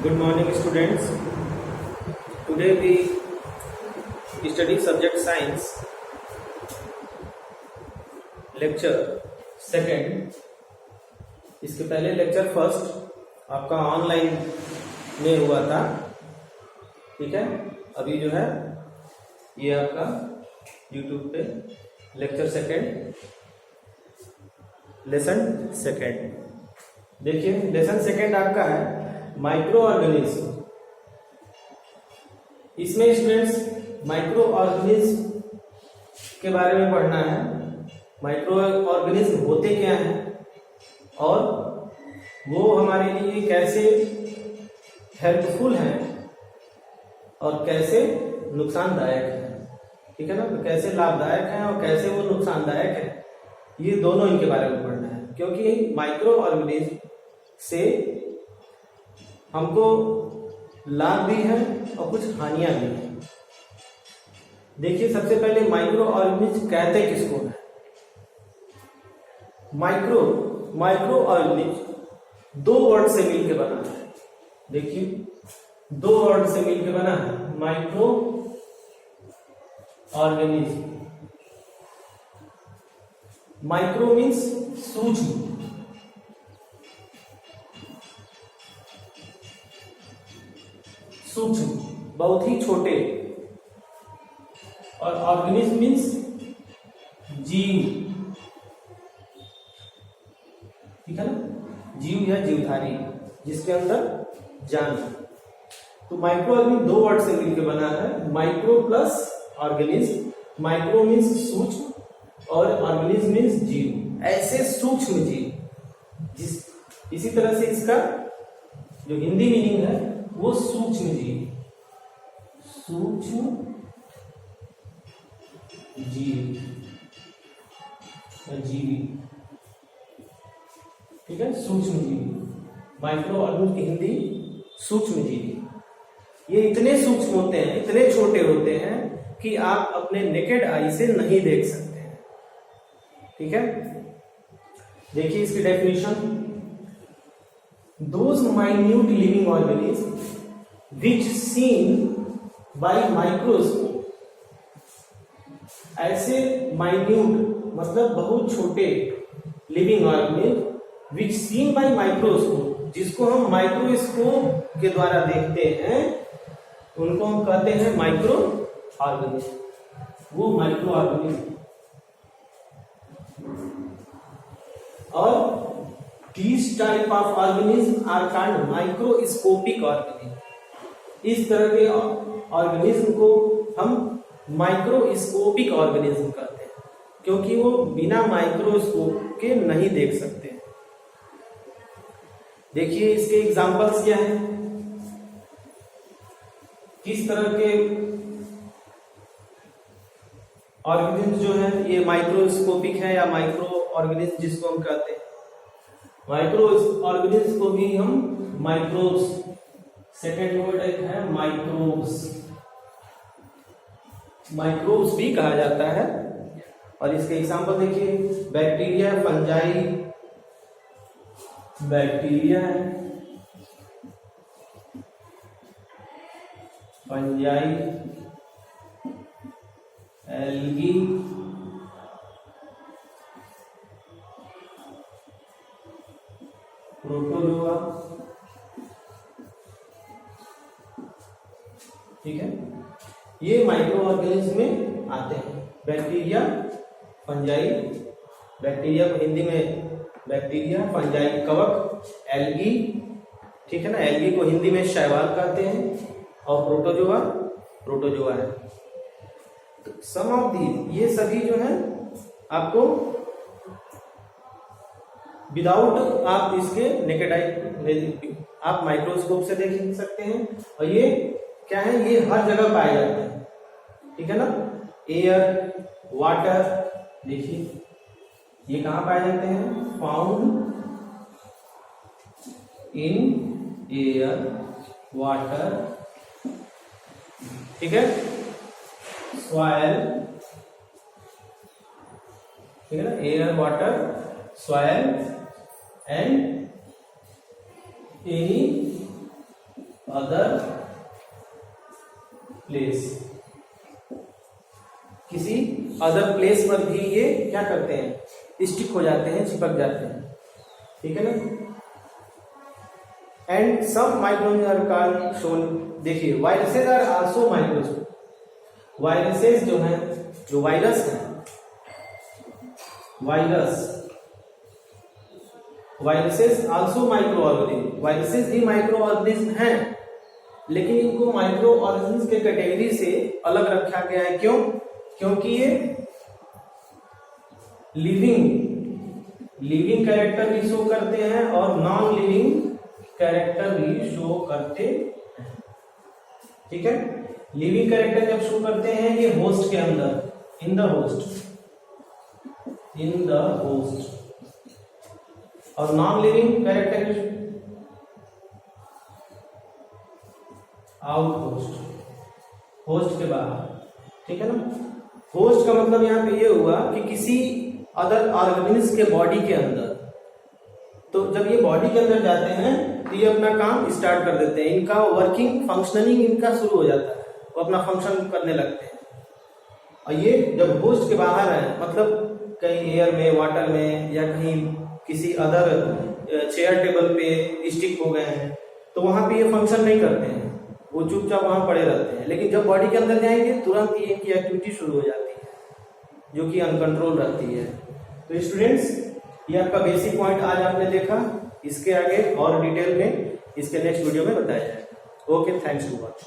Good morning, students. Today we study subject science, lecture second. इसके पहले lecture first आपका online में हुआ था, ठीक है। अभी जो है ये आपका यूट्यूब पे लेक्चर सेकंड, लेसन सेकंड। देखिए लेसन सेकंड आपका है माइक्रो ऑर्गेनिज्म। इसमें स्टूडेंट्स माइक्रो ऑर्गेनिज्म के बारे में पढ़ना है। माइक्रो ऑर्गेनिज्म होते क्या हैं और वो हमारे लिए कैसे हेल्पफुल हैं और कैसे नुकसानदायक हैं, ठीक है ना। तो कैसे लाभदायक हैं और कैसे वो नुकसानदायक है, ये दोनों इनके बारे में पढ़ना है। क्योंकि माइक्रो ऑर्गेनिज्म से हमको लाभ भी है और कुछ हानियां भी हैं। देखिए सबसे पहले माइक्रो ऑर्गेनिज्म कहते किसको है। माइक्रो ऑर्गेनिज्म दो वर्ड से मिलकर बना है। देखिए दो वर्ड से मिलकर बना है माइक्रो ऑर्गेनिज्म। माइक्रो मीन्स सूक्ष्म, बहुत ही छोटे, और ऑर्गेनिज्म मीन्स जीव, ठीक है ना। जीव या जीवधारी जिसके अंदर जान। तो माइक्रो ऑर्गेनिज्म दो वर्ड से मिलकर बना है, micro plus organism. Micro means सूक्ष्म और ऑर्गेनिज्म मीन्स जीव, ऐसे सूक्ष्म जीव। इसी तरह से इसका जो हिंदी मीनिंग है वो सूक्ष्म जीव, सूक्ष्म जीव, जीवी, ठीक है। सूक्ष्म जीवी, माइक्रो ऑर्गेनिज्म की हिंदी सूक्ष्म जीवी। ये इतने सूक्ष्म होते हैं, इतने छोटे होते हैं कि आप अपने नेकेड आई से नहीं देख सकते हैं, ठीक है। देखिए इसकी definition, those minute living organisms which seen by microscope, ऐसे माइन्यूट मतलब बहुत छोटे living organism which seen by microscope, जिसको हम माइक्रोस्कोप के द्वारा देखते हैं, उनको हम कहते हैं माइक्रो ऑर्गेनिज्म। वो माइक्रो ऑर्गेनिज्म। और these type of organisms are called microscopic organism। इस तरह के ऑर्गेनिज्म को हम माइक्रोस्कोपिक ऑर्गेनिज्म कहते हैं, क्योंकि वो बिना माइक्रोस्कोप के नहीं देख सकते। देखिए इसके एग्जांपल्स क्या हैं, किस तरह के ऑर्गेनिज्म जो है ये माइक्रोस्कोपिक है या माइक्रो ऑर्गेनिज्म जिसको हम कहते हैं। माइक्रो ऑर्गेनिज्म को भी हम माइक्रोब्स, सेकेंड वर्ड एक है माइक्रोब्स, माइक्रोब्स भी कहा जाता है। और इसके एग्जांपल देखिए, बैक्टीरिया, फंजाई, बैक्टीरिया है, फंजाई, एल्गी, प्रोटोजोआ, ठीक है। ये माइक्रो ऑर्गेनिज्म में आते हैं। बैक्टीरिया, फंजाई, बैक्टीरिया को हिंदी में बैक्टीरिया, फंजाई कवक, एल्गी, ठीक है ना। एल्गी को हिंदी में शैवाल कहते हैं, और प्रोटोजोआ, प्रोटोजोआ है। तो सम ऑफ दी, ये सभी जो है आपको विदाउट आप इसके नेकेड आई आप माइक्रोस्कोप से देख सकते हैं। और ये क्या है, ये हर जगह पाए जाते हैं, ठीक है ना। एयर, वाटर, देखिए ये कहाँ पाए जाते हैं, फाउंड इन एयर, वाटर, ठीक है, सॉइल, ठीक है ना। Air, water, soil and any other place, किसी अदर प्लेस पर भी ये क्या करते हैं, स्टिक हो जाते हैं, चिपक जाते हैं, ठीक है ना। And some microorganism are shown, देखिए viruses are also microscope, viruses जो है, जो वायरस है, viruses also microorganism, viruses भी माइक्रो ऑर्गेनिज्म हैं, लेकिन इनको माइक्रो ऑर्गेनिज्म के कैटेगरी से अलग रखा गया है। क्यों? क्योंकि ये लिविंग कैरेक्टर भी शो करते हैं और नॉन लिविंग कैरेक्टर भी शो करते हैं, ठीक है। लिविंग कैरेक्टर जब शो करते हैं ये होस्ट के अंदर, इन द होस्ट, और non living character out host के बाहर, ठीक है ना। होस्ट का मतलब यहाँ पे ये हुआ कि किसी अदर ऑर्गेनिज्म के बॉडी के अंदर, तो जब ये बॉडी के अंदर जाते हैं तो ये अपना काम स्टार्ट कर देते हैं, इनका वर्किंग फंक्शनिंग इनका शुरू हो जाता है, वो अपना फंक्शन करने लगते हैं। और ये जब होस्ट के बाहर है, मतलब कहीं एयर में, वाटर में, या कहीं किसी अदर चेयर टेबल पे स्टिक हो गए हैं, तो वहां पे ये फंक्शन नहीं करते हैं, वो चुपचाप वहां पड़े रहते हैं। लेकिन जब बॉडी के अंदर जाएंगे तुरंत ये इनकी एक्टिविटी शुरू हो जाती है, जो कि अनकंट्रोल रहती है। तो स्टूडेंट्स, ये आपका बेसिक पॉइंट आज आपने देखा, इसके आगे और डिटेल में इसके नेक्स्ट वीडियो में बताया जाएगा। Okay, thanks to watch.